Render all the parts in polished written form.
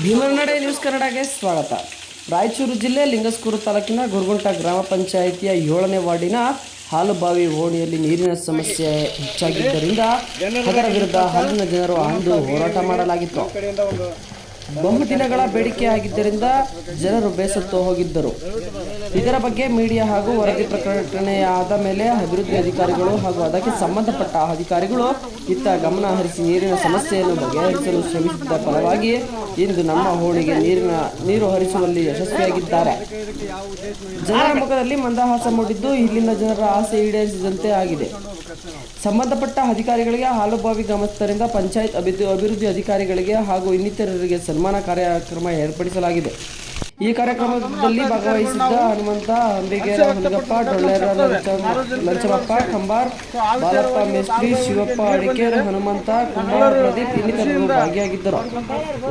ಭೀಮನಡೆ news ಕನ್ನಡಗೆ ಸ್ವಾಗತ. ರಾಯಚೂರು ಜಿಲ್ಲೆ ಲಿಂಗಸ್ಕೂರು ತಾಲೂಕಿನ ಗುರುಗುಂಟ ಗ್ರಾಮ ಪಂಚಾಯಿತಿಯ 7ನೇ ವಾರ್ಡಿನ ಹಾಲುಬಾವಿ ಓಣಿಯಲ್ಲಿ ನೀರಿನ ಸಮಸ್ಯೆ ಹೆಚ್ಚಾಗಿದ್ದರಿಂದ ಅದರ ವಿರುದ್ಧ ಅಲ್ಲಿನ ಜನರು ಅಂದು ಹೋರಾಟ ಮಾಡಲಾಗಿತ್ತು. ಬಹುದಿನಗಳ ಬೇಡಿಕೆ ಆಗಿದ್ದರಿಂದ ಜನರು ಬೇಸತ್ತು ಹೋಗಿದ್ದರು. ಇದರ ಬಗ್ಗೆ ಮೀಡಿಯಾ ಹಾಗೂ ವರದಿ ಪ್ರಕಟಣೆಯಾದ ಮೇಲೆ ಅಭಿವೃದ್ಧಿ ಅಧಿಕಾರಿಗಳು ಹಾಗೂ ಅದಕ್ಕೆ ಸಂಬಂಧಪಟ್ಟ ಅಧಿಕಾರಿಗಳು ಇತ್ತ ಗಮನ ಹರಿಸಿ ನೀರಿನ ಸಮಸ್ಯೆಯನ್ನು ಬಗೆಹರಿಸಲು ಶ್ರಮಿಸಿದ ಫಲವಾಗಿ ಇಂದು ನಮ್ಮ ಓಣಿಗೆ ನೀರು ಹರಿಸುವಲ್ಲಿ ಯಶಸ್ವಿಯಾಗಿದ್ದಾರೆ. ಜನರ ಮುಖದಲ್ಲಿ ಮಂದಹಾಸ ಮೂಡಿದ್ದು ಇಲ್ಲಿನ ಜನರ ಆಸೆ ಈಡೇರಿಸಿದಂತೆ ಆಗಿದೆ. ಸಂಬಂಧಪಟ್ಟ ಅಧಿಕಾರಿಗಳಿಗೆ, ಹಾಲುಬಾವಿ ಗ್ರಾಮಸ್ಥರಿಂದ ಪಂಚಾಯತ್ ಅಭಿವೃದ್ಧಿ ಅಧಿಕಾರಿಗಳಿಗೆ ಹಾಗೂ ಇನ್ನಿತರರಿಗೆ ಸನ್ಮಾನ ಕಾರ್ಯಕ್ರಮ ಏರ್ಪಡಿಸಲಾಗಿದೆ. ಈ ಕಾರ್ಯಕ್ರಮದಲ್ಲಿ ಭಾಗವಹಿಸಿದ್ದ ಹನುಮಂತ, ಅಂಬಿಗೇರ, ಹುಲಿಗಪ್ಪ, ಡೊಳ್ಳೇರ, ಲಂಚಮಪ್ಪ, ಕಂಬಾರ್, ಬಾಲಪ್ಪ ಮೇಸ್ತ್ರಿ, ಶಿವಪ್ಪ ಅಡಿಕೆರ್, ಹನುಮಂತ, ಕುಂಬಾರ್, ಪ್ರದೀಪ್ ಇನ್ನಿತರರು ಭಾಗಿಯಾಗಿದ್ದರು.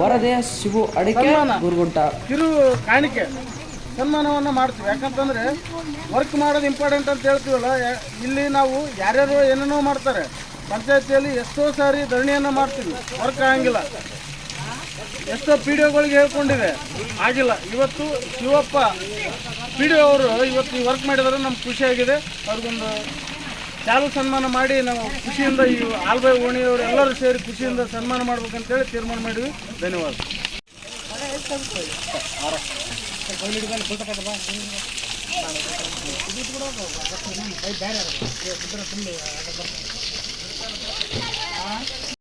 ವರದೆ ಶಿವು ಅಡಿಕೆ, ಗುರುಗುಂಟ. ಕಿರು ಕಾಣಿಕೆ ಸನ್ಮಾನವನ್ನು ಮಾಡ್ತೀವಿ. ಯಾಕಂತಂದರೆ ವರ್ಕ್ ಮಾಡೋದು ಇಂಪಾರ್ಟೆಂಟ್ ಅಂತ ಹೇಳ್ತೀವಲ್ಲ. ಇಲ್ಲಿ ನಾವು ಯಾರ್ಯಾರು ಏನೇನೋ ಮಾಡ್ತಾರೆ. ಪಂಚಾಯತಿಯಲ್ಲಿ ಎಷ್ಟೋ ಸಾರಿ ಧರಣಿಯನ್ನು ಮಾಡ್ತೀವಿ, ವರ್ಕ್ ಆಗಂಗಿಲ್ಲ. ಎಷ್ಟೋ ಪಿ ಡಿ ಒಗಳಿಗೆ ಹೇಳ್ಕೊಂಡಿದೆ, ಆಗಿಲ್ಲ. ಇವತ್ತು ಶಿವಪ್ಪ ಪಿ ಡಿ ಒ ಅವರು ಇವತ್ತು ಈ ವರ್ಕ್ ಮಾಡಿದರೆ ನಮ್ಗೆ ಖುಷಿಯಾಗಿದೆ. ಅವ್ರಿಗೊಂದು ಚಾಲು ಸನ್ಮಾನ ಮಾಡಿ ನಾವು ಖುಷಿಯಿಂದ ಈ ಹಾಲುಬಾವಿ ಓಣಿಯವರು ಎಲ್ಲರೂ ಸೇರಿ ಖುಷಿಯಿಂದ ಸನ್ಮಾನ ಮಾಡ್ಬೇಕಂತೇಳಿ ತೀರ್ಮಾನ ಮಾಡಿದ್ವಿ. ಧನ್ಯವಾದ.